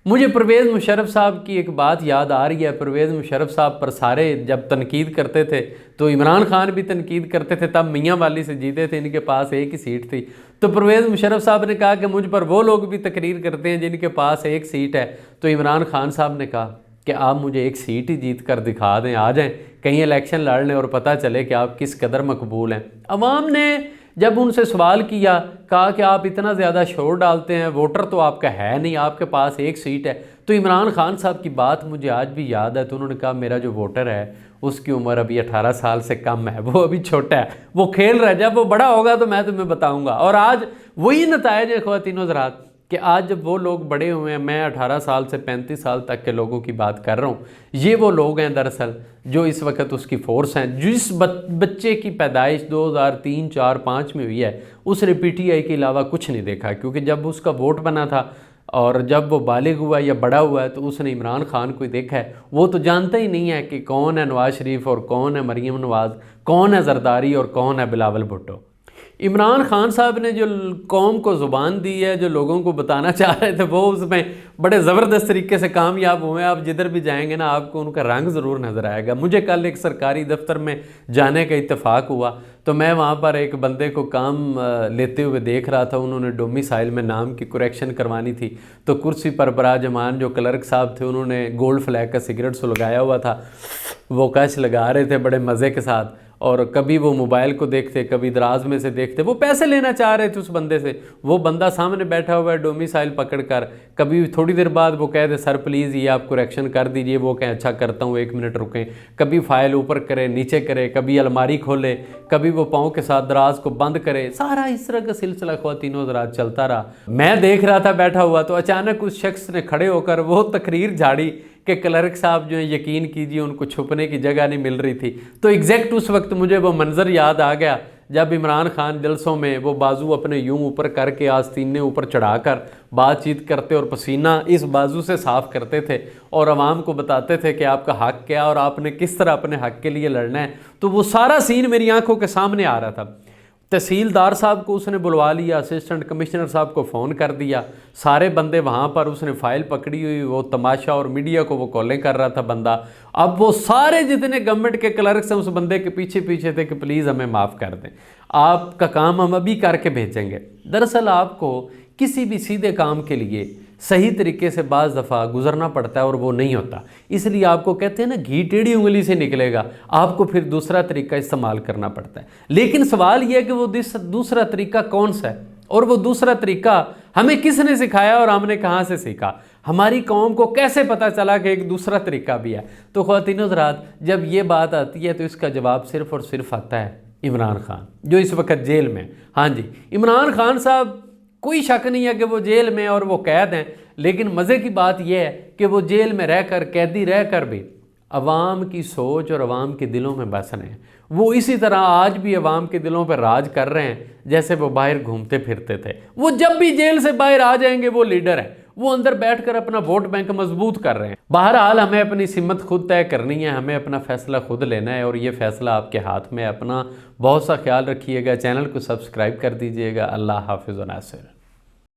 मुझे परवेज़ मुशर्रफ साहब की एक बात याद आ रही है। परवेज़ मुशर्रफ साहब पर सारे जब तनकीद करते थे तो इमरान खान भी तनकीद करते थे, तब मियाँ वाली से जीते थे, इनके पास एक ही सीट थी। तो परवेज़ मुशर्रफ साहब ने कहा कि मुझ पर वो लोग भी तकरीर करते हैं जिनके पास एक सीट है। तो इमरान खान साहब ने कहा कि आप मुझे एक सीट ही जीत कर दिखा दें, आ जाएँ कहीं इलेक्शन लड़ लें और पता चले कि आप किस कदर मकबूल हैं। अवाम ने जब उनसे सवाल किया, कहा कि आप इतना ज़्यादा शोर डालते हैं, वोटर तो आपका है नहीं, आपके पास एक सीट है। तो इमरान खान साहब की बात मुझे आज भी याद है। तो उन्होंने कहा मेरा जो वोटर है उसकी उम्र अभी 18 साल से कम है, वो अभी छोटा है, वो खेल रहा है, जब वो बड़ा होगा तो मैं तुम्हें बताऊँगा। और आज वही नतायज है ख़वातीन हज़रात कि आज जब वो लोग बड़े हुए हैं, मैं 18 साल से 35 साल तक के लोगों की बात कर रहा हूँ, ये वो लोग हैं दरअसल जो इस वक्त उसकी फ़ोर्स हैं। जिस बच्चे की पैदाइश 2003, 4, 5 में हुई है उसने पीटीआई के अलावा कुछ नहीं देखा, क्योंकि जब उसका वोट बना था और जब वो बालिग हुआ या बड़ा हुआ है तो उसने इमरान खान को देखा है। वो तो जानता ही नहीं है कि कौन है नवाज़ शरीफ और कौन है मरीम नवाज़, कौन है जरदारी और कौन है बिलावल भुट्टो। इमरान खान साहब ने जो कौम को ज़ुबान दी है, जो लोगों को बताना चाह रहे थे, वो उसमें बड़े ज़बरदस्त तरीके से कामयाब हुए। आप जिधर भी जाएंगे ना आपको उनका रंग ज़रूर नज़र आएगा। मुझे कल एक सरकारी दफ्तर में जाने का इत्तेफाक हुआ तो मैं वहाँ पर एक बंदे को काम लेते हुए देख रहा था। उन्होंने डोमिसाइल में नाम की करेक्शन करवानी थी, तो कुर्सी पर बराजमान जो क्लर्क साहब थे उन्होंने गोल्ड फ्लैग का सिगरेट सुलगाया हुआ था, वो कश लगा रहे थे बड़े मज़े के साथ। और कभी वो मोबाइल को देखते, कभी दराज में से देखते, वो पैसे लेना चाह रहे थे उस बंदे से। वो बंदा सामने बैठा हुआ है डोमिसाइल पकड़ कर, कभी थोड़ी देर बाद वो कह दे सर प्लीज़ ये आप करेक्शन कर दीजिए, वो कहें अच्छा करता हूँ 1 मिनट रुकें। कभी फाइल ऊपर करे नीचे करे, कभी अलमारी खोले, कभी वो पाँव के साथ दराज को बंद करे। सारा इस तरह का सिलसिला ख़वातीन हज़रात चलता रहा। मैं देख रहा था बैठा हुआ, तो अचानक उस शख्स ने खड़े होकर वो तकरीर झाड़ी कि क्लर्क साहब जो है यकीन कीजिए उनको छुपने की जगह नहीं मिल रही थी। तो एग्जैक्ट उस वक्त मुझे वो मंज़र याद आ गया जब इमरान खान जलसों में वो बाजू अपने यूं ऊपर करके आस्तीने ऊपर चढ़ाकर बातचीत करते और पसीना इस बाजू से साफ़ करते थे और आवाम को बताते थे कि आपका हक़ क्या और आपने किस तरह अपने हक़ के लिए लड़ना है। तो वो सारा सीन मेरी आंखों के सामने आ रहा था। तहसीलदार साहब को उसने बुलवा लिया, असिस्टेंट कमिश्नर साहब को फ़ोन कर दिया, सारे बंदे वहाँ पर, उसने फ़ाइल पकड़ी हुई, वो तमाशा और मीडिया को वो कॉलें कर रहा था बंदा। अब वो सारे जितने गवर्नमेंट के क्लर्क्स हैं उस बंदे के पीछे पीछे थे कि प्लीज़ हमें माफ़ कर दें, आपका काम हम अभी करके भेजेंगे। दरअसल आपको किसी भी सीधे काम के लिए सही तरीके से बाज़ दफ़ा गुजरना पड़ता है और वो नहीं होता। इसलिए आपको कहते हैं ना घी टेढ़ी उंगली से निकलेगा, आपको फिर दूसरा तरीका इस्तेमाल करना पड़ता है। लेकिन सवाल यह है कि वो दूसरा तरीका कौन सा है और वो दूसरा तरीका हमें किसने सिखाया और हमने कहाँ से सीखा, हमारी कौम को कैसे पता चला कि एक दूसरा तरीका भी है। तो ख़वातीन हज़रात जब ये बात आती है तो इसका जवाब सिर्फ़ और सिर्फ आता है इमरान खान जो इस वक्त जेल में। हाँ जी, इमरान खान साहब कोई शक नहीं है कि वो जेल में और वो कैद हैं, लेकिन मज़े की बात यह है कि वो जेल में रहकर, कैदी रहकर भी अवाम की सोच और अवाम के दिलों में बस रहे हैं। वो इसी तरह आज भी अवाम के दिलों पर राज कर रहे हैं जैसे वो बाहर घूमते फिरते थे। वो जब भी जेल से बाहर आ जाएंगे वो लीडर हैं, वो अंदर बैठकर अपना वोट बैंक मजबूत कर रहे हैं। बहरहाल हमें अपनी सिमत खुद तय करनी है, हमें अपना फ़ैसला खुद लेना है और ये फ़ैसला आपके हाथ में है। अपना बहुत सा ख्याल रखिएगा, चैनल को सब्सक्राइब कर दीजिएगा। अल्लाह हाफ़िज़ व नासिर।